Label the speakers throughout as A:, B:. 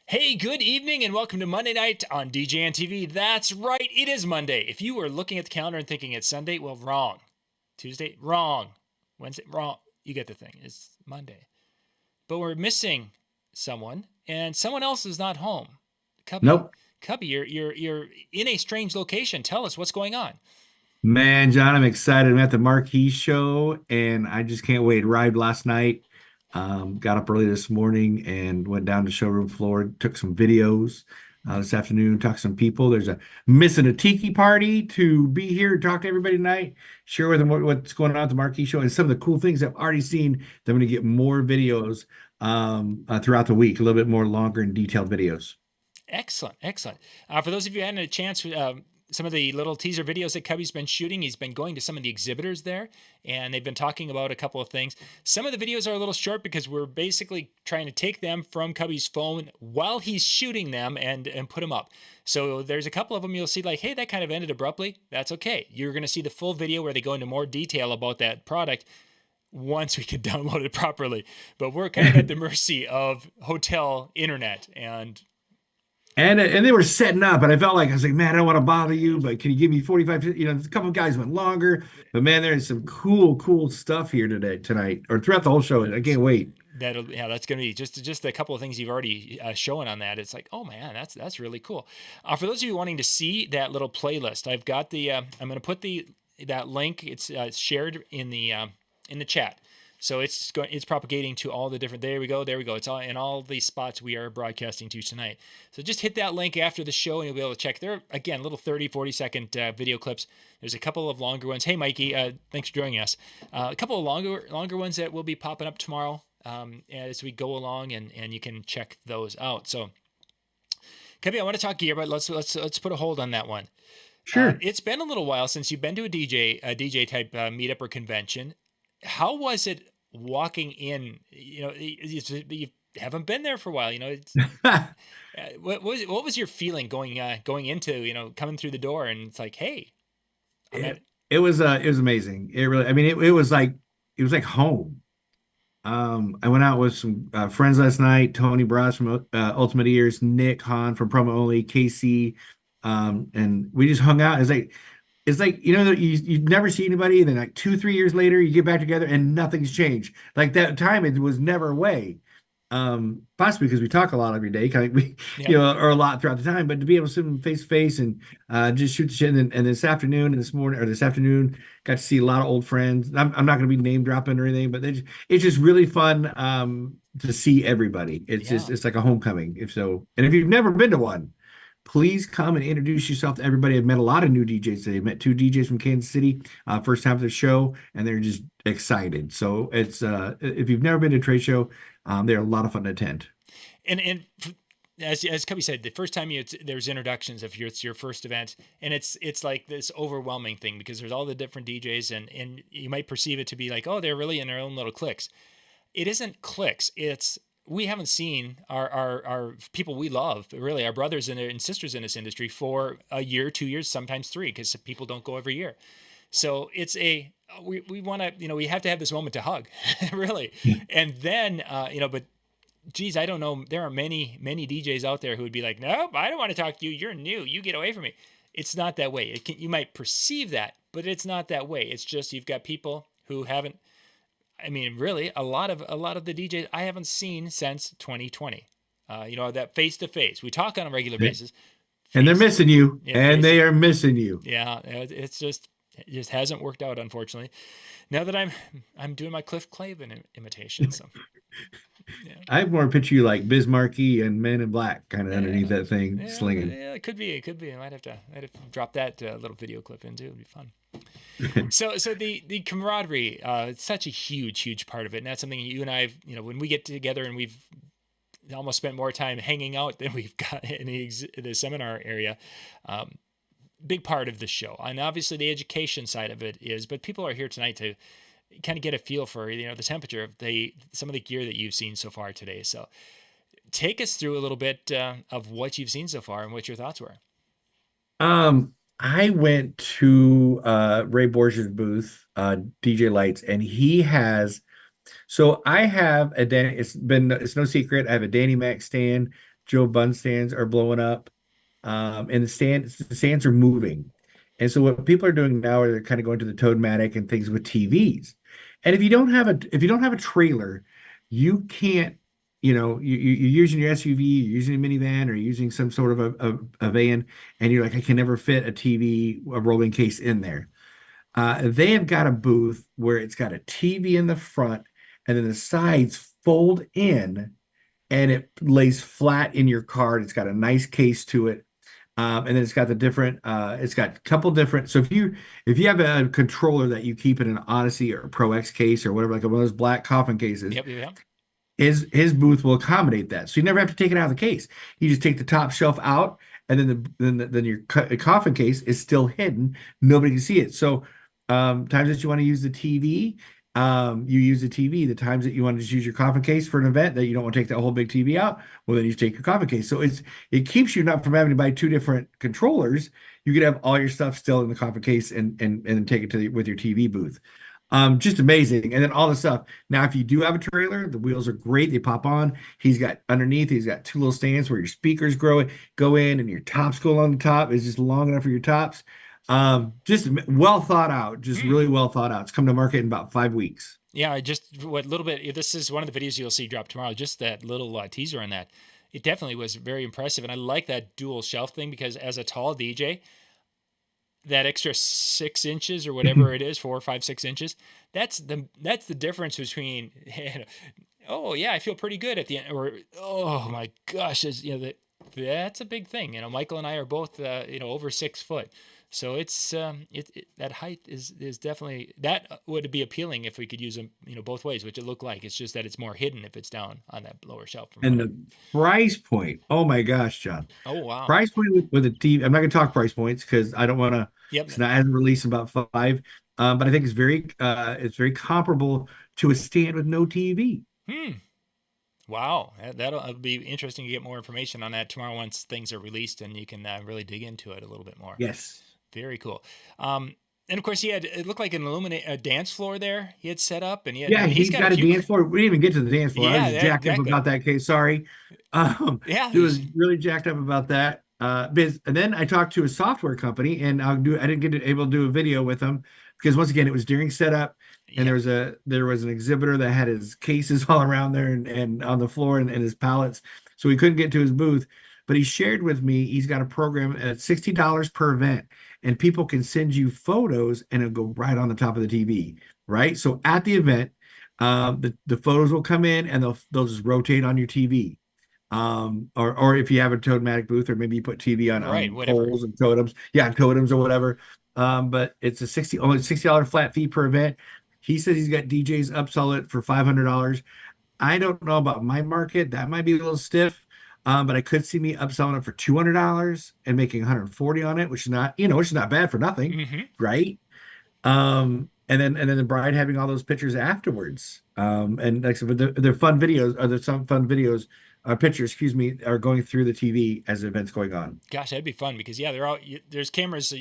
A: Hey, good evening and welcome to Monday night on DJNTV. That's right, it is Monday. If you were looking at the calendar and thinking it's Sunday, well, wrong. Tuesday, wrong. Wednesday, wrong. You get the thing. It's Monday. But we're missing someone, and someone else is not home. Cubbie,
B: Nope.
A: Cubbie, you're in a strange location. Tell us what's going on.
B: Man, John, I'm excited. I'm at the Marquee show and I just can't wait. Arrived last night. Got up early this morning and went down to showroom floor, took some videos this afternoon, talked to some people. There's a missing a tiki party to be here, talk to everybody tonight, share with them what's going on at the Marquee show and some of the cool things I've already seen. Then I'm going to get more videos throughout the week, a little bit more longer and detailed videos.
A: Excellent, excellent. For those of you who hadn't had a chance, some of the little teaser videos that Cubbie's been shooting, he's been going to some of the exhibitors there, and they've been talking about a couple of things. Some of the videos are a little short because we're basically trying to take them from Cubbie's phone while he's shooting them and put them up. So there's a couple of them you'll see like, hey, that kind of ended abruptly. That's okay. You're going to see the full video where they go into more detail about that product once we can download it properly. But we're kind of at the mercy of hotel internet and
B: And they were setting up, and I felt like I was like, man, I don't want to bother you, but can you give me 45? A couple of guys went longer, but man, there's some cool stuff here tonight, or throughout the whole show. I can't wait.
A: that's gonna be just a couple of things you've already shown on that. It's like, oh man, that's really cool. For those of you wanting to see that little playlist, I've got the I'm gonna put that link. It's shared in the chat. So it's propagating to all the different. There we go. It's all in all the spots we are broadcasting to tonight. So just hit that link after the show, and you'll be able to check. There again, little 30-40 second video clips. There's a couple of longer ones. Hey, Mikey, thanks for joining us. A couple of longer ones that will be popping up tomorrow as we go along, and you can check those out. So, Kevin, I want to talk gear, but let's put a hold on that one.
B: Sure.
A: It's been a little while since you've been to a DJ type meetup or convention. How was it walking in? You haven't been there for a while. What was your feeling going into coming through the door and it's like, hey, I'm at.
B: It was amazing. It really, I mean, it was like home. I went out with some friends last night. Tony Bras from Ultimate Ears, Nick Hahn from Promo Only, Casey, and we just hung out. It's like you never see anybody, and then like 2-3 years later you get back together and nothing's changed. Like that time it was never away. Possibly because we talk a lot every day, kind of we
A: Yeah.
B: or a lot throughout the time, but to be able to sit them face to face and just shoot the shit. And this afternoon and this morning or this afternoon got to see a lot of old friends. I'm not going to be name dropping or anything, but it's just really fun to see everybody.
A: Yeah.
B: It's like a homecoming. If so, and if you've never been to one, please come and introduce yourself to everybody. I've met a lot of new DJs today. I met two DJs from Kansas City, first time for the show, and they're just excited. So it's if you've never been to a trade show, they're a lot of fun to attend.
A: And as Cubby said, the first time there's introductions if it's your first event, and it's like this overwhelming thing because there's all the different DJs, and you might perceive it to be like, oh, they're really in their own little cliques. It isn't cliques. It's we haven't seen our people we love, really our brothers and sisters in this industry for a year, 2 years, sometimes three, because people don't go every year. So it's we want to we have to have this moment to hug, really, and then but geez, I don't know. There are many DJs out there who would be like, nope, I don't want to talk to you. You're new. You get away from me. It's not that way. You might perceive that, but it's not that way. It's just you've got people who haven't. I mean, really, a lot of the DJs I haven't seen since 2020. That face to face. We talk on a regular basis.
B: And they're
A: Face,
B: missing you,
A: yeah,
B: and
A: face.
B: they are missing you.
A: Yeah, it just hasn't worked out, unfortunately. Now that I'm doing my Cliff Clavin imitation, so yeah.
B: I have more picture you like Biz Markie and Men in Black kind of underneath
A: Yeah,
B: that thing
A: yeah,
B: slinging.
A: yeah. It could be. It could be. I might have to drop that little video clip in too. It'd be fun. So the camaraderie, it's such a huge part of it, and that's something you and I, when we get together and we've almost spent more time hanging out than we've got in the seminar area. Big part of the show, and obviously the education side of it is. But people are here tonight to kind of get a feel for the temperature of some of the gear that you've seen so far today. So take us through a little bit of what you've seen so far and what your thoughts were.
B: I went to Ray Borges' booth, DJ Lights, and he has. So I have a Danny. It's no secret. I have a Danny Mac stand. Joe Bun stands are blowing up, and the stands are moving. And so what people are doing now are they're kind of going to the Toadmatic and things with TVs. And if you don't have a trailer, you can't, you're using your SUV, you're using a minivan, or you're using some sort of a van, and you're like, I can never fit a TV, a rolling case in there. They have got a booth where it's got a TV in the front, and then the sides fold in, and it lays flat in your car. It's got a nice case to it. And then it's got it's got a couple different. So if you have a controller that you keep in an Odyssey or a Pro X case or whatever, like one of those black coffin cases,
A: Yep. Yep.
B: his booth will accommodate that. So you never have to take it out of the case. You just take the top shelf out, and then your coffin case is still hidden. Nobody can see it. So times that you want to use the TV, you use the TV. The times that you want to just use your coffin case for an event that you don't want to take that whole big TV out, well, then you take your coffin case. So it keeps you not from having to buy two different controllers. You could have all your stuff still in the coffin case and take it with your TV booth. Just amazing. And then all the stuff. Now, if you do have a trailer, the wheels are great. They pop on. He's got two little stands where your speakers go in, and your tops go along the top. It's just long enough for your tops. Just well thought out, just really well thought out. It's come to market in about 5 weeks.
A: Yeah, just what little bit. This is one of the videos you'll see drop tomorrow. Just that little teaser on that. It definitely was very impressive, and I like that dual shelf thing because as a tall DJ, that extra 6 inches or whatever it is, 4, 5, 6 inches, that's the difference between, oh yeah, I feel pretty good at the end, or oh my gosh, that's a big thing. Michael and I are both over 6 foot. So it's that height is definitely, that would be appealing if we could use them both ways, which it looked like. It's just that it's more hidden if it's down on that lower shelf.
B: And the price point, oh my gosh, John.
A: Oh wow.
B: Price point with a TV. I'm not going to talk price points because I don't want to.
A: Yep.
B: It's not hasn't released in about 5, but I think it's very comparable to a stand with no TV.
A: Wow, that'll be interesting to get more information on that tomorrow once things are released and you can really dig into it a little bit more.
B: Yes.
A: Very cool. And of course, it looked like an a dance floor there. He had set up, and
B: he's got a dance floor. We didn't even get to the dance floor.
A: Yeah,
B: I was jacked up about that case. Sorry.
A: Yeah,
B: he was really jacked up about that. And then I talked to a software company, and I didn't get able to do a video with them because once again it was during setup, and there was an exhibitor that had his cases all around there and on the floor and his pallets, so he couldn't get to his booth. But he shared with me he's got a program at $60 per event, and people can send you photos, and it'll go right on the top of the TV, right? So at the event, the photos will come in, and they'll just rotate on your TV. Or if you have a Toadmatic booth, or maybe you put TV on poles and totems, totems or whatever. But it's only $60 flat fee per event. He says he's got DJs upsell it for $500. I don't know about my market. That might be a little stiff. But I could see me upselling it for $200 and making $140 on it, which is not bad for nothing, right? And then the bride having all those pictures afterwards. And like I said, they're fun videos, or there's some fun videos, pictures, excuse me, are going through the TV as the event's going on.
A: Gosh, that'd be fun because there's cameras.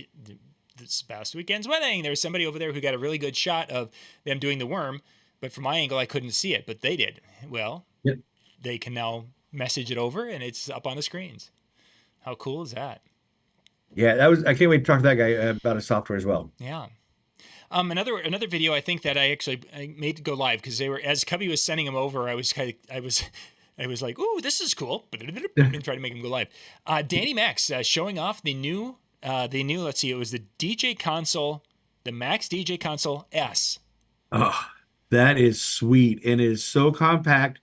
A: This past weekend's wedding, there was somebody over there who got a really good shot of them doing the worm, but from my angle, I couldn't see it, but they did. Well, They can now message it over, and it's up on the screens. How cool is that?
B: Yeah, I can't wait to talk to that guy about his software as well.
A: Yeah. Another video I think that I made to go live because as Cubbie was sending them over, I was like, ooh, this is cool, and try to make him go live. Danny Max showing off the new let's see, it was the DJ console, the Max DJ console S.
B: Oh, that is sweet, and it is so compact.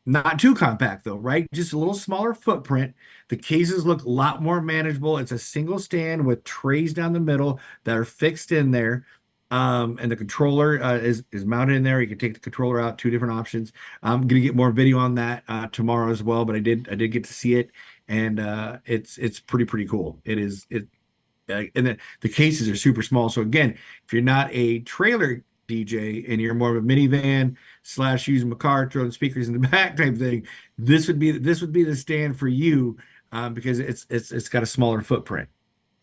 B: Not too compact though, right? Just a little smaller footprint. The cases look a lot more manageable. It's a single stand with trays down the middle that are fixed in there. And the controller is mounted in there. You can take the controller out, 2 different options. I'm gonna get more video on that tomorrow as well, but I did get to see it, and it's pretty cool. And the cases are super small. So again, if you're not a trailer DJ and you're more of a minivan / using a car, throwing speakers in the back type thing, this would be the stand for you, because it's got a smaller footprint.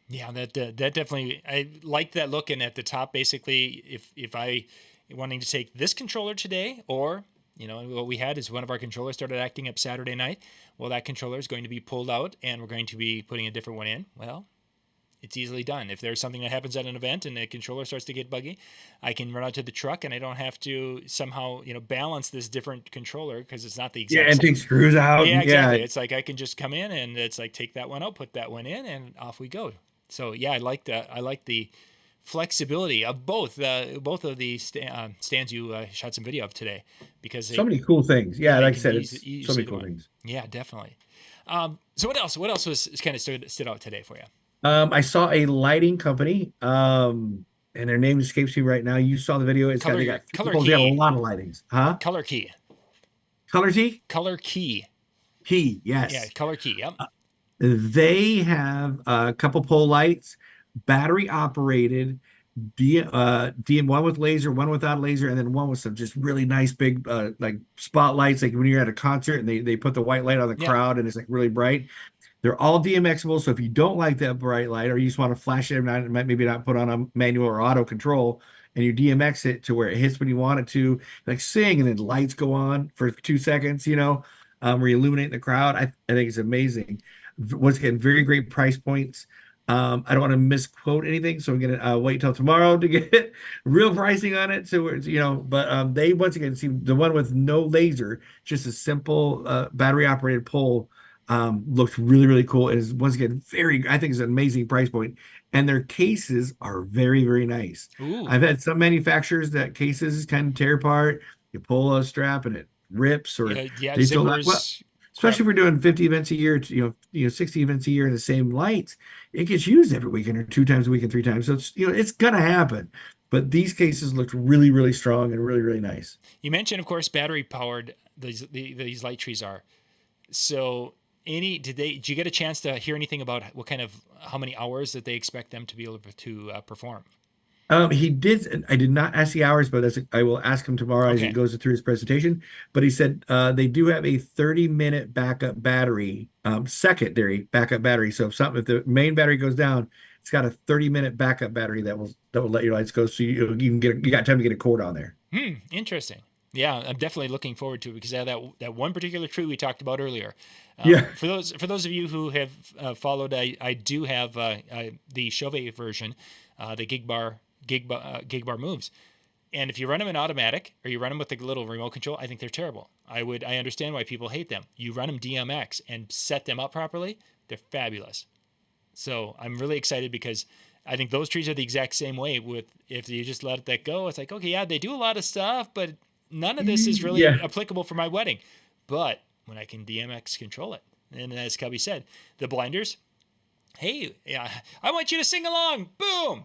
A: Yeah, that definitely, I like that look. And at the top, basically, if I wanting to take this controller today, or You know, and what we had is one of our controllers started acting up Saturday night. Well, that controller is going to be pulled out, and we're going to be putting a different one in. Well, it's easily done. If there's something that happens at an event and the controller starts to get buggy, I can run out to the truck and I don't have to somehow, balance this different controller because it's not the
B: Yeah,
A: exact
B: and
A: same.
B: take screws out.
A: Yeah,
B: And yeah,
A: exactly. It's like I can just come in and it's like take that one out, put that one in, and off we go. So yeah, I like that. I like the flexibility of both of the stands you shot some video of today because
B: so many cool things. Yeah,
A: you
B: like I
A: can
B: said,
A: use
B: it's
A: use
B: so many
A: either
B: cool
A: one.
B: things.
A: Yeah, definitely. So what else? What else was kind of stood out today for you?
B: I saw a lighting company, and their name escapes me right now. You saw the video. They got three
A: Color
B: poles. They got a
A: key,
B: lot of lightings. Huh?
A: color key,
B: Color T?
A: color key.
B: Key,
A: Yeah,
B: yes.
A: color key. Yep.
B: They have a couple pole lights, battery operated, one with laser, one without laser, and then one with some just really nice big like spotlights, like when you're at a concert and they put the white light on the
A: Yeah.
B: crowd and it's like really bright. They're all DMXable, so if you don't like that bright light or you just want to flash it every night, maybe not put on a manual or auto control, and you DMX it to where it hits when you want it to, like sing, and then lights go on for 2 seconds, where you illuminate the crowd. I think it's amazing. Once again, very great price points. I don't want to misquote anything, so I'm gonna wait till tomorrow to get real pricing on it. So it's, but they once again see the one with no laser, just a simple battery operated pole. Looks really, really cool. It is once again I think it's an amazing price point. And their cases are very, very nice.
A: Ooh.
B: I've had some manufacturers that cases kind of tear apart. You pull a strap and it rips, or
A: Yeah.
B: they still well,
A: Zippers.
B: especially if we're doing 50 events a year, 60 events a year in the same lights, it gets used every weekend or 2 times a week and 3 times. So it's gonna happen. But these cases looked really, really strong and really, really nice.
A: You mentioned, of course, battery powered. These light trees are. So did you get a chance to hear anything about how many hours that they expect them to be able to perform?
B: He did. I did not ask the hours, but I will ask him tomorrow as he
A: Okay.
B: goes through his presentation. But he said they do have a 30-minute backup battery, secondary backup battery. So if the main battery goes down, it's got a 30-minute backup battery that will let your lights go, so you got time to get a cord on there.
A: Interesting. Yeah, I'm definitely looking forward to it because that one particular tree we talked about earlier.
B: Yeah.
A: For those of you who have followed, I do have the Chauvet version, the gig bar moves, and if you run them in automatic or you run them with the little remote control, I think they're terrible. I understand why people hate them. You run them DMX and set them up properly, they're fabulous. So I'm really excited because I think those trees are the exact same way. If you just let that go, it's like, okay, yeah, they do a lot of stuff, but none of this is really
B: Yeah.
A: applicable for my wedding. But when I can DMX control it, and as Cubbie said, the blinders, hey, yeah, I want you to sing along. Boom,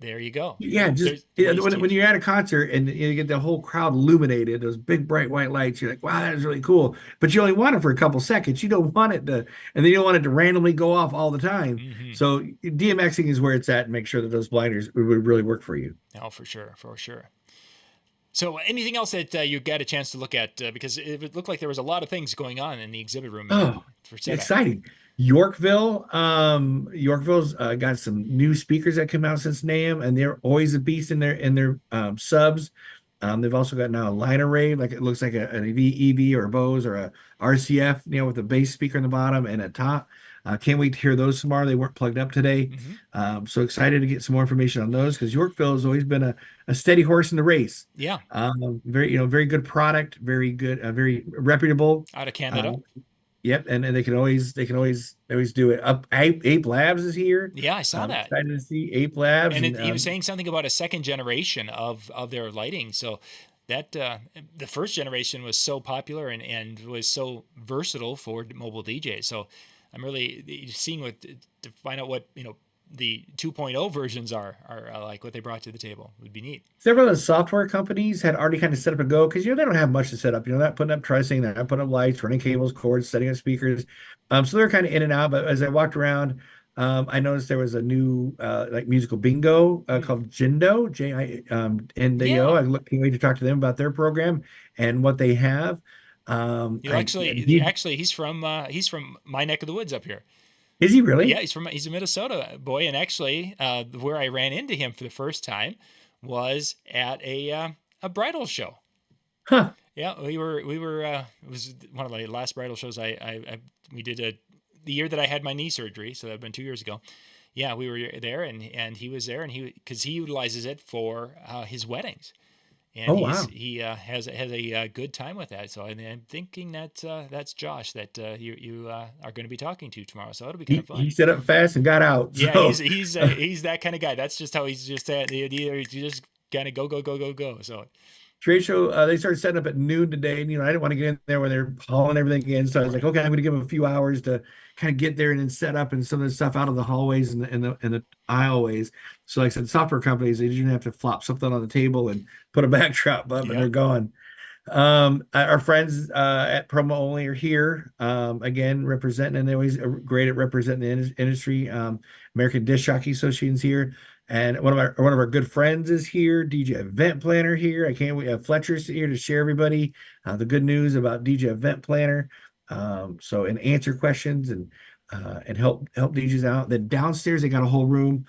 A: there you go.
B: Yeah, when you're at a concert and you get the whole crowd illuminated, those big bright white lights, you're like, wow, that is really cool. But you only want it for a couple seconds. You don't want it to, and then you don't want it to randomly go off all the time.
A: Mm-hmm.
B: So DMXing is where it's at, and make sure that those blinders would really work for you.
A: Oh, for sure. So anything else that you got a chance to look at? Because it looked like there was a lot of things going on in the exhibit room.
B: Oh,
A: For setup.
B: exciting. Yorkville's got some new speakers that came out since NAMM, and they're always a beast in their subs. They've also got now a line array, like it looks like an EV or a Bose or a RCF, with a bass speaker in the bottom and a top. Can't wait to hear those tomorrow. They weren't plugged up today.
A: Mm-hmm.
B: So excited to get some more information on those, because Yorkville has always been a steady horse in the race.
A: Yeah.
B: Very good product, very good, very reputable.
A: Out of Canada.
B: Yep, and they can always do it. Ape Labs is here.
A: Yeah, I saw that.
B: Excited to see Ape Labs.
A: And he was saying something about a second generation of their lighting. So that the first generation was so popular and was so versatile for mobile DJs. So I'm really seeing to find out what the 2.0 versions are like, what they brought to the table. Would be neat.
B: Several of the software companies had already kind of set up and go, because they don't have much to set up. They're not putting up tricing, they're not putting up lights, running cables, cords, setting up speakers. So they're kind of in and out. But as I walked around, I noticed there was a new like musical bingo called Jindo, Jindo. I can't wait to talk to them about their program and what they have.
A: Actually, he's from my neck of the woods up here.
B: Is he really?
A: Yeah, he's a Minnesota boy, and actually, where I ran into him for the first time was at a bridal show.
B: Huh.
A: Yeah, we were it was one of the last bridal shows we did the year that I had my knee surgery, so that'd been 2 years ago. Yeah, we were there, and he was there, and because he utilizes it for his weddings, and
B: Oh, wow.
A: he has a good time with that. So I'm thinking that that's Josh that you are going to be talking to tomorrow. So it'll be kind of fun.
B: He set up fast and got out.
A: Yeah,
B: So
A: he's that kind of guy. That's just how he's just that. You just kind of go. So
B: trade show, they started setting up at noon today, and I didn't want to get in there when they're hauling everything in, so I was like,
A: right.
B: okay, I'm going to give them a few hours to kind of get there and then set up and some of the stuff out of the hallways and the aisleways. So like I said, software companies, they usually have to flop something on the table and put a backdrop up, and
A: Yeah.
B: they're gone. Our friends at Promo Only are here, again representing, and they always are great at representing the industry. American Disc Jockey Association's here, and one of our good friends is here. DJ Event Planner here. I can't wait. Fletcher's here to share everybody the good news about DJ Event Planner. So and answer questions and help DJs out. Then downstairs they got a whole room.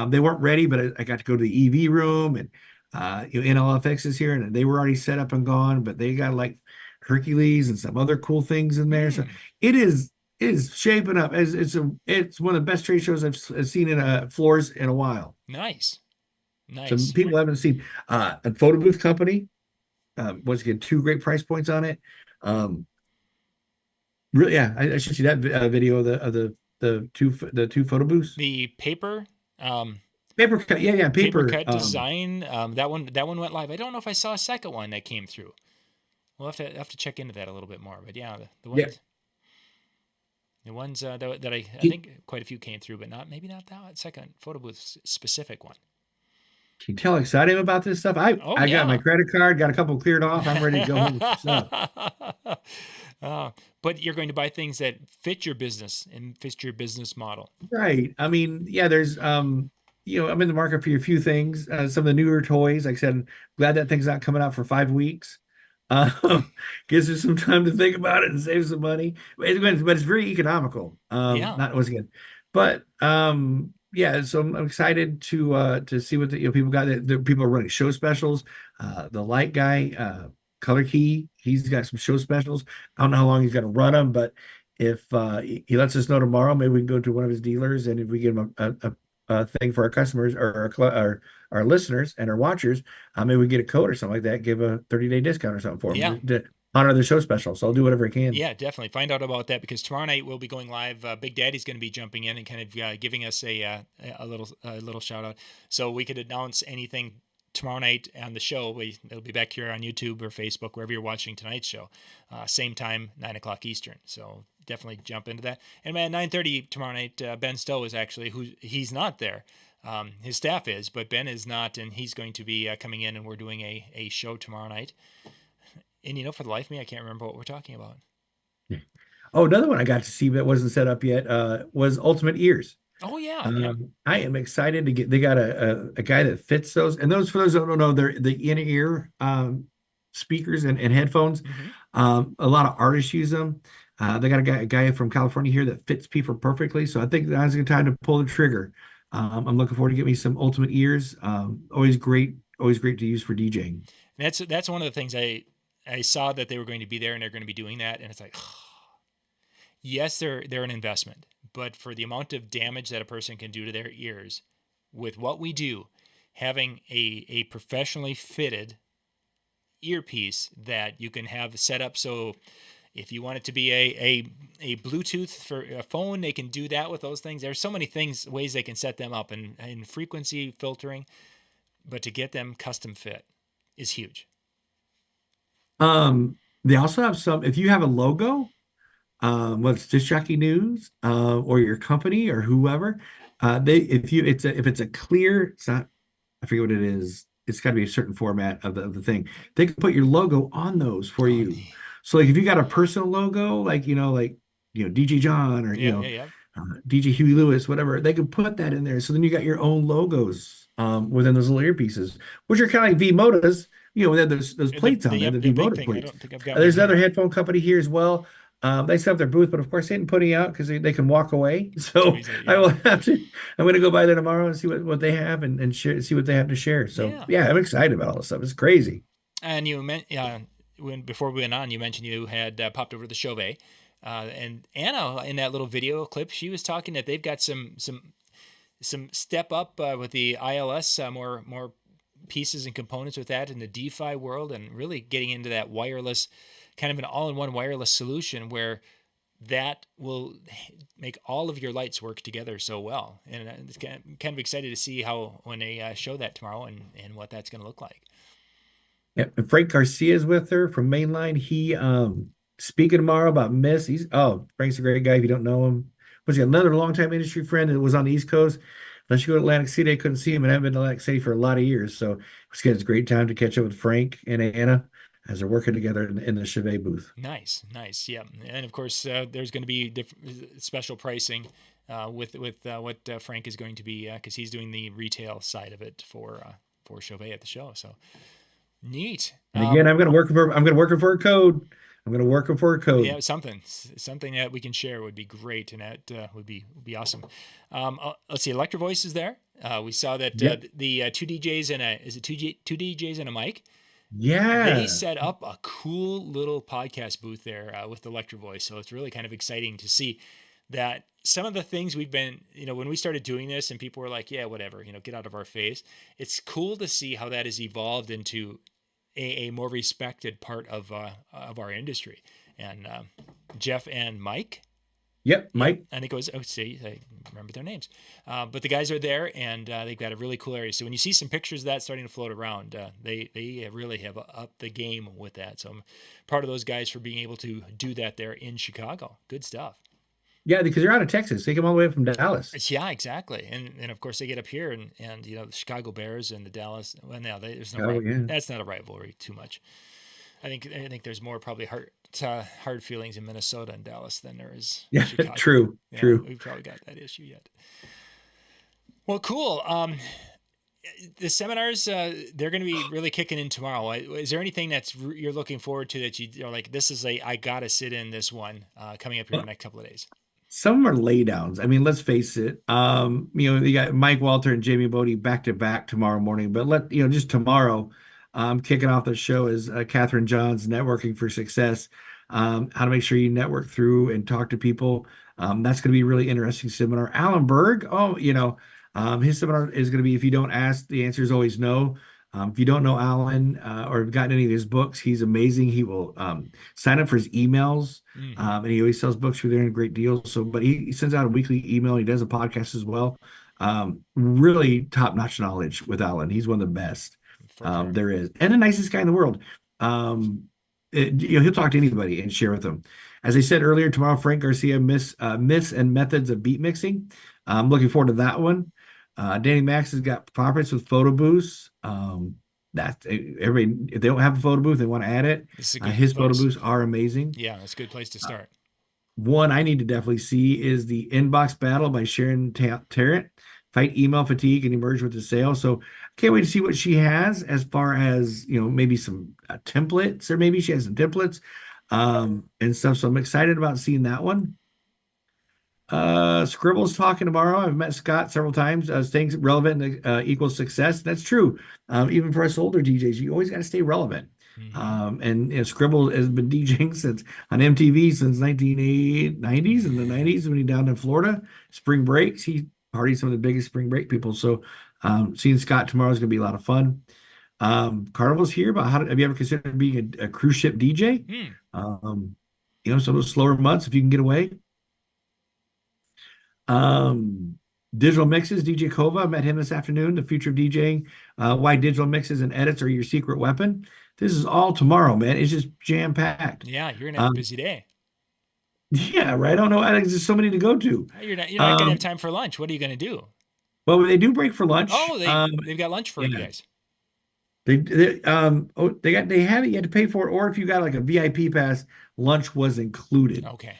B: They weren't ready, but I got to go to the EV room, and NLFX is here, and they were already set up and gone, but they got like Hercules and some other cool things in there. So
A: Mm,
B: it is shaping up as it's one of the best trade shows I've seen in floors in a while.
A: nice,
B: Some
A: nice.
B: people haven't seen a photo booth company. Once again, two great price points on it. Um, really, yeah, I should see that video of the two photo booths.
A: The paper.
B: Paper cut, yeah,
A: Paper
B: paper.
A: cut design. That one went live. I don't know if I saw a second one that came through. We'll have to check into that a little bit more. But yeah, the
B: Yeah.
A: ones that I think quite a few came through, but maybe not that second photo booth specific one.
B: Can you tell how excited I'm about this stuff?
A: Oh
B: I got my
A: yeah.
B: credit card, got a couple cleared off. I'm ready to go home with some stuff.
A: But you're going to buy things that fit your business and fit your business model.
B: Right. I mean, yeah, there's I'm in the market for a few things. Some of the newer toys. Like I said, I'm glad that thing's not coming out for 5 weeks. Gives us some time to think about it and save some money. But it's very economical.
A: Yeah.
B: Not once again, but yeah. So I'm excited to see what the people got. The people are running show specials. The light guy, Color Key, he's got some show specials. I don't know how long he's going to run them, but if he lets us know tomorrow, maybe we can go to one of his dealers, and if we give him a thing for our customers or our listeners and our watchers, maybe we get a code or something like that, give a 30-day discount or something for
A: Yeah.
B: them to honor the show special. So I'll do whatever I can.
A: Yeah, definitely find out about that because tomorrow night we'll be going live. Big Daddy's going to be jumping in and kind of giving us a little shout out. So we could announce anything tomorrow night on the show. It'll be back here on YouTube or Facebook, wherever you're watching tonight's show. Same time, 9 o'clock Eastern. So definitely jump into that. And at 9:30 tomorrow night, Ben Stowe is actually he's not there. His staff is, but Ben is not, and he's going to be coming in, and we're doing a show tomorrow night. And for the life of me, I can't remember what we're talking about.
B: Oh, another one I got to see that wasn't set up yet was Ultimate Ears.
A: Oh yeah.
B: I am excited to get. They got a guy that fits those, and those for those who don't know, they're the in-ear speakers and headphones.
A: Mm-hmm.
B: A lot of artists use them. They got a guy from California here that fits people perfectly. So I think now's the time to pull the trigger. I'm looking forward to get me some Ultimate Ears. Always great to use for DJing.
A: That's one of the things I saw that they were going to be there and they're going to be doing that, and it's like, yes, they're an investment, but for the amount of damage that a person can do to their ears with what we do, having a professionally fitted earpiece that you can have set up so if you want it to be a Bluetooth for a phone, they can do that with those things. There's so many ways they can set them up and frequency filtering, but to get them custom fit is huge.
B: They also have some, if you have a logo, whether it's Disc Jockey News, or your company or whoever, if it's a clear, it's not, I forget what it is. It's got to be a certain format of the thing. They can put your logo on those for you.
A: Neat.
B: So like if you got a personal logo, like DJ John or
A: Yeah.
B: DJ Huey Lewis, whatever, they can put that in there. So then you got your own logos within those little earpieces, which are kind of like V-Modas. They have those plates on there, the V-Moda plates.
A: I don't think I've got
B: There's
A: one
B: another
A: here.
B: headphone company here as well. They still have their booth, but of course they didn't put any out because they can walk away. So I will have to. I'm going to go by there tomorrow and see what they have and share, see what they have to share. So yeah, I'm excited about all this stuff. It's crazy.
A: And you meant when before we went on, you mentioned you had popped over to the Chauvet, and Anna in that little video clip, she was talking that they've got some step up with the ILS, more pieces and components with that in the DeFi world, and really getting into that wireless, kind of an all-in-one wireless solution where that will make all of your lights work together so well. And it's kind of excited to see how when they show that tomorrow and what that's going to look like.
B: Yeah, and Frank Garcia's with her from Mainline. He speaking tomorrow about Miss. Frank's a great guy if you don't know him. Was he another longtime industry friend that was on the East Coast? Unless you go to Atlantic City, I couldn't see him and I haven't been to Atlantic City for a lot of years. So it's a great time to catch up with Frank and Anna as they're working together in the Chevet booth.
A: Nice. Yeah. And of course, there's going to be special pricing with what Frank is going to be, because he's doing the retail side of it for Chauvet at the show. So neat.
B: And again, I'm going to work for a code. I'm going to work for a code.
A: Yeah, something that we can share would be great, and that would be awesome. Let's see, Electro Voice is there. We saw that the two DJs and two DJs and a mic.
B: Yeah,
A: they set up a cool little podcast booth there with Electro Voice. So it's really kind of exciting to see that some of the things we've been, when we started doing this and people were like, yeah, whatever, get out of our face. It's cool to see how that has evolved into a more respected part of our industry. And Jeff and Mike.
B: Yep, Mike.
A: I think it was. Oh, see, I remember their names. But the guys are there, and they've got a really cool area. So when you see some pictures of that starting to float around, they really have upped the game with that. So I'm proud of those guys for being able to do that there in Chicago. Good stuff.
B: Yeah, because they're out of Texas. They come all the way up from Dallas.
A: Yeah, exactly. And of course they get up here and the Chicago Bears and the Dallas. Well, now there's no that's not a rivalry too much. I think there's more probably hard feelings in Minnesota and Dallas than there is.
B: Yeah,
A: Chicago.
B: True.
A: We've probably got that issue yet. Well, cool. The seminars they're going to be really kicking in tomorrow. Is there anything you're looking forward to that you're like, this is I gotta sit in this one coming up here in the next couple of days?
B: Some are laydowns. I mean, let's face it. You got Mike Walter and Jamie Bodie back to back tomorrow morning, but just tomorrow, kicking off the show is Catherine John's Networking for Success. How to make sure you network through and talk to people. That's going to be a really interesting seminar. Alan Berg, his seminar is going to be, if you don't ask, the answer is always no. If you don't know Alan or have gotten any of his books, he's amazing. He will sign up for his emails, and he always sells books through there and great deals. So, but he sends out a weekly email. He does a podcast as well. Really top-notch knowledge with Alan. He's one of the best there is, and the nicest guy in the world. He'll talk to anybody and share with them. As I said earlier, tomorrow, Frank Garcia, myths and methods of beat mixing. I'm looking forward to that one. Danny Max has got conference with photo booths. That everybody, if they don't have a photo booth, they want to add it. His photo booths are amazing.
A: Yeah, it's a good place to start.
B: One I need to definitely see is the Inbox Battle by Sharon Tarrant. Fight email fatigue and emerge with the sale. So I can't wait to see what she has as far as maybe some templates, or maybe she has some templates and stuff. So I'm excited about seeing that one. Scribble's talking tomorrow. I've met Scott several times. Staying relevant equals success. That's true. Even for us older DJs, you always got to stay relevant. And Scribble has been DJing since on MTV since 1990s and the 90s when he down in Florida. Spring breaks, he partied some of the biggest spring break people. So seeing Scott tomorrow is going to be a lot of fun. Carnival's here, but have you ever considered being a cruise ship DJ? Some of those slower months if you can get away. Digital mixes, DJ Kova, I met him this afternoon. The future of DJing, why digital mixes and edits are your secret weapon. This is all tomorrow, man. It's just jam packed.
A: Yeah, you're gonna have a busy day.
B: Yeah, right. I don't know. There's just so many to go to.
A: You're not gonna have time for lunch. What are you gonna do?
B: Well, they do break for lunch.
A: Oh, they've got lunch for you guys.
B: They have it. You had to pay for it, or if you got like a VIP pass, lunch was included.
A: Okay.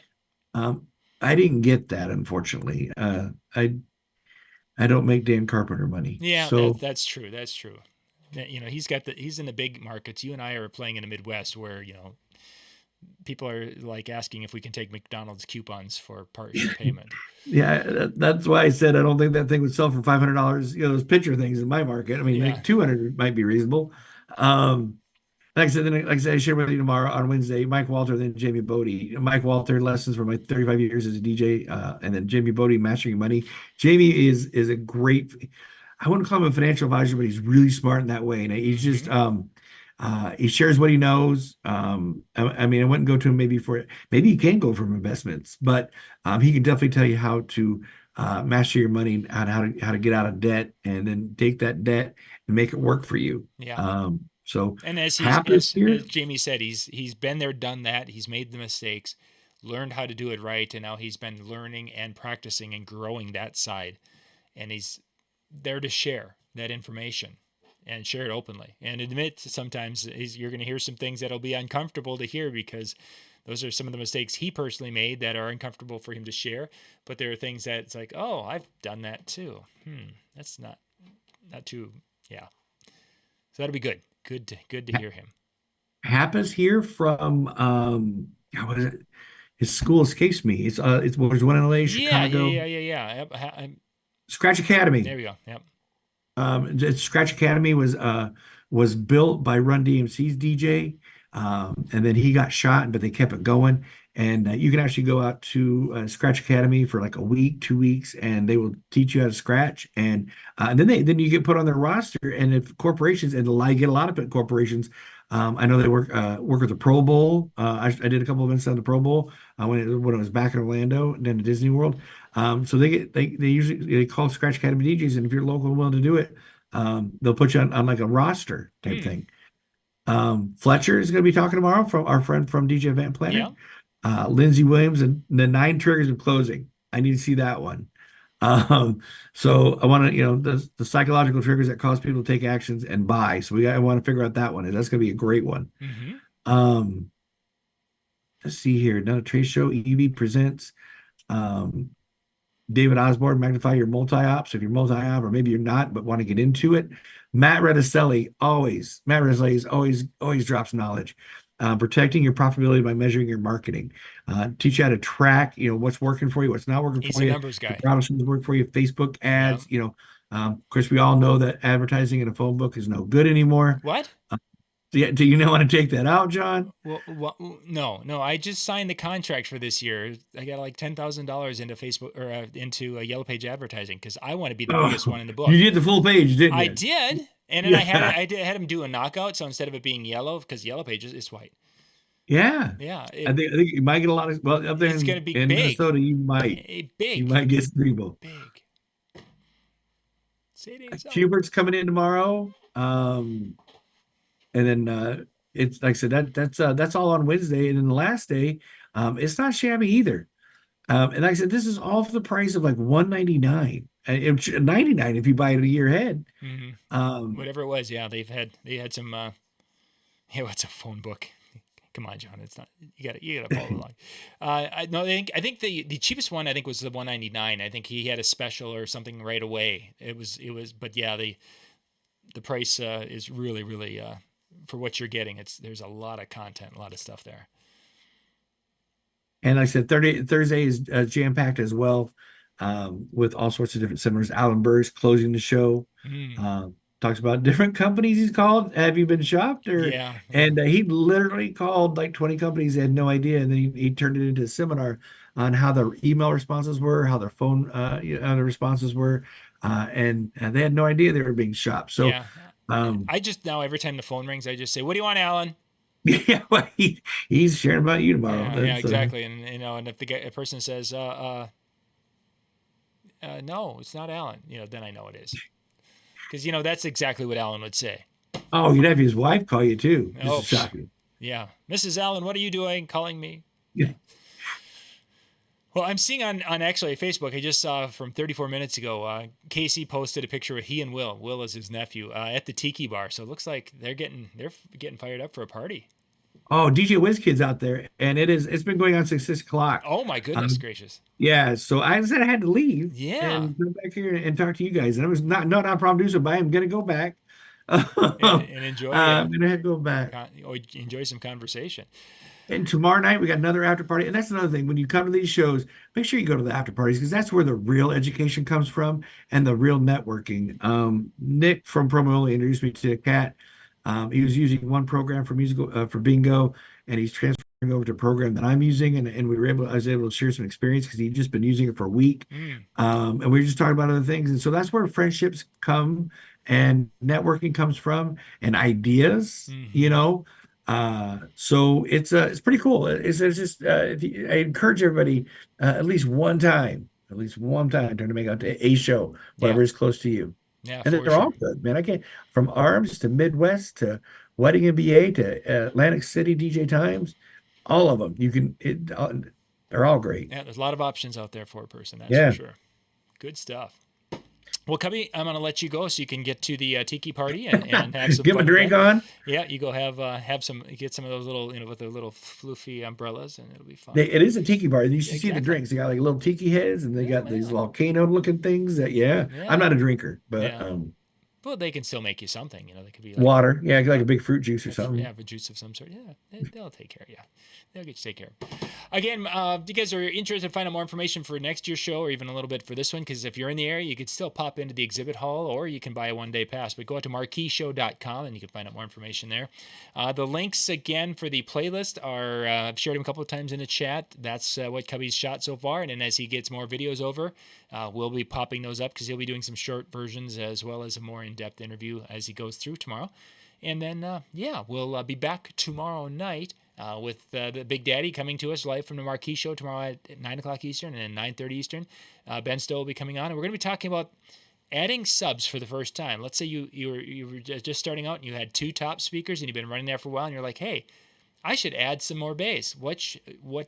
B: I didn't get that, unfortunately. I don't make Dan Carpenter money.
A: Yeah,
B: so
A: that's true. That's true. He's in the big markets. You and I are playing in the Midwest where, people are like asking if we can take McDonald's coupons for partial payment.
B: Yeah, that's why I said I don't think that thing would sell for $500. Those picture things in my market. I mean, like 200 might be reasonable. like I said, like I said, I share with you tomorrow on Wednesday, Mike Walter, then Jamie Bodie. Mike Walter, lessons for my 35 years as a DJ, and then Jamie Bodie, mastering your money. Jamie is a great, I wouldn't call him a financial advisor, but he's really smart in that way. And he's just he shares what he knows. I mean, I wouldn't go to him maybe you can go from investments, but he can definitely tell you how to master your money and how to get out of debt and then take that debt and make it work for you.
A: Yeah.
B: So
A: And as
B: happens here.
A: as Jamie said, he's been there, done that. He's made the mistakes, learned how to do it right, and now he's been learning and practicing and growing that side. And he's there to share that information and share it openly and admit sometimes you're going to hear some things that'll be uncomfortable to hear because those are some of the mistakes he personally made that are uncomfortable for him to share. But there are things that it's like, oh, I've done that too. That's not too, yeah. So that'll be good. Good to hear him.
B: Happens here from what is it? His school escapes me. There's one in LA, Chicago.
A: Yeah.
B: Scratch Academy.
A: There we go. Yep.
B: Scratch Academy was built by Run DMC's DJ, and then he got shot, but they kept it going. And you can actually go out to Scratch Academy for like a week, 2 weeks, and they will teach you how to scratch. And then you get put on their roster. And if corporations, and I get a lot of corporations, I know they work with the Pro Bowl. I did a couple of events on the Pro Bowl when it was back in Orlando and then at Disney World. So they usually call Scratch Academy DJs, and if you're local and willing to do it, they'll put you on like a roster type thing. Fletcher is going to be talking tomorrow from our friend from DJ Event Planner.
A: Yeah.
B: Lindsay Williams and the 9 triggers of closing. I need to see that one. So I want to, the psychological triggers that cause people to take actions and buy. So I want to figure out that one. That's going to be a great one. Let's see here. Another trade show. EV presents David Osborne, magnify your multi-op. So if you're multi-op or maybe you're not, but want to get into it, Matt Rediselli always drops knowledge. Protecting your profitability by measuring your marketing. Teach you how to track, what's working for you, what's not working for you.
A: He's a numbers guy.
B: Promises work for you. Facebook ads, of course, we all know that advertising in a phone book is no good anymore.
A: What?
B: Do you want to take that out, John?
A: Well, no. I just signed the contract for this year. I got like $10,000 into Facebook or into Yellow Page advertising because I want to be the biggest one in the book.
B: You did the full page, didn't you?
A: I did. And then I had him do a knockout, so instead of it being yellow, because Yellow Pages is white.
B: Yeah.
A: Yeah.
B: I think you might get a lot of up there
A: it's going to be
B: in
A: big.
B: Minnesota. You might get Scribble.
A: Big.
B: Hubert's coming in tomorrow. And then it's like I said, that's all on Wednesday, and then the last day, it's not shabby either. And like I said, this is all for the price of like $199. It's $99 if you buy it a year ahead.
A: Whatever it was, yeah, they had some. What's a phone book? Come on, John, it's not. You gotta follow along. I think the cheapest one I think was the $199. I think he had a special or something right away. It was, but yeah, the price is really for what you're getting. There's a lot of content, a lot of stuff there.
B: And like I said, Thursday is jam-packed as well, with all sorts of different seminars. Alan Burr's closing the show. Talks about different companies he's called. Have you been shopped? And he literally called like 20 companies. They had no idea. And then he turned it into a seminar on how their email responses were, how their phone how the responses were. And they had no idea they were being shopped. So
A: I just now every time the phone rings, I just say, "What do you want, Alan?"
B: Yeah, well, he's sharing about you tomorrow.
A: Yeah, exactly. And and if a person says, "No, it's not Alan," then I know it is, because that's exactly what Alan would say.
B: Oh, you'd have his wife call you too.
A: Oh,
B: shocking.
A: Yeah, Mrs. Allen, what are you doing? Calling me?
B: Yeah.
A: Well, I'm seeing on actually Facebook, I just saw from 34 minutes ago, Casey posted a picture of he and Will. Will is his nephew at the Tiki Bar. So it looks like they're getting fired up for a party.
B: Oh, DJ WizKid's out there, and it's been going on since 6 o'clock.
A: Oh my goodness gracious!
B: Yeah, so I said I had to leave.
A: Yeah,
B: and come back here and talk to you guys. And I was not a problem to do so, but I'm gonna go back
A: and enjoy.
B: I'm gonna go back.
A: Enjoy some conversation.
B: And tomorrow night we got another after party, and that's another thing. When you come to these shows, make sure you go to the after parties because that's where the real education comes from and the real networking. Nick from Promo Only introduced me to Kat. He was using one program for musical for bingo, and he's transferring over to a program that I'm using, and I was able to share some experience because he'd just been using it for a week.
A: Mm.
B: And we were just talking about other things, and so that's where friendships come and networking comes from, and ideas, you
A: Mm-hmm.
B: know. So it's pretty cool. It's just I encourage everybody at least one time, trying to make out to a show,
A: Yeah.
B: whatever is close to you.
A: Yeah,
B: And
A: for
B: they're all
A: sure.
B: good, man. I can't from Arms to Midwest to Wedding MBA to Atlantic City DJ Times, all of them. They're all great.
A: Yeah, there's a lot of options out there for a person, that's for
B: Yeah.
A: sure. Good stuff. Well, Cubby, I'm gonna let you go so you can get to the tiki party and have some
B: Get my
A: fun with
B: drink
A: that.
B: on.
A: Yeah, you go have some get some of those little with the little floofy umbrellas and it'll be fun.
B: It is a tiki bar. You should see the
A: Exactly.
B: drinks. They got like little tiki heads, and they
A: Yeah,
B: got these
A: yeah,
B: volcano looking things. Yeah, I'm
A: yeah,
B: not a drinker, but
A: yeah. But they can still make you something. They could be like
B: water. Yeah, like
A: yeah,
B: a big fruit juice or
A: yeah,
B: something.
A: a juice of some sort. Yeah, they'll take care of you. They'll get you taken care of. Again, if you guys are interested in finding more information for next year's show or even a little bit for this one, because if you're in the area, you could still pop into the exhibit hall or you can buy a one-day pass. But go out to marqueeshow.com and you can find out more information there. The links, again, for the playlist are, I've shared them a couple of times in the chat. That's what Cubbie's shot so far. And then as he gets more videos over, we'll be popping those up because he'll be doing some short versions as well as a more in-depth interview as he goes through tomorrow. And then, we'll be back tomorrow night with the Big Daddy coming to us live from the Marquee Show tomorrow at 9 o'clock Eastern and 9:30 Eastern. Ben Stowe will be coming on, and we're going to be talking about adding subs for the first time. Let's say you were just starting out and you had 2 top speakers and you've been running there for a while, and you're like, hey, I should add some more bass. What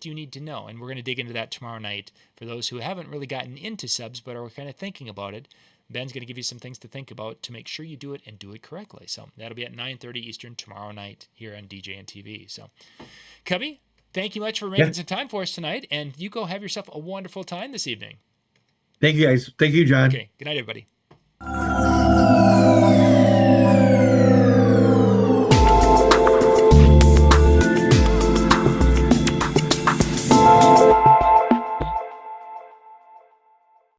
A: do you need to know? And we're going to dig into that tomorrow night for those who haven't really gotten into subs but are kind of thinking about it. Ben's going to give you some things to think about to make sure you do it and do it correctly. So that'll be at 9:30 Eastern tomorrow night here on DJNTV. So, Cubbie, thank you much for
B: Yeah.
A: making some time for us tonight, and you go have yourself a wonderful time this evening.
B: Thank you guys. Thank you, John.
A: Okay, good night, everybody.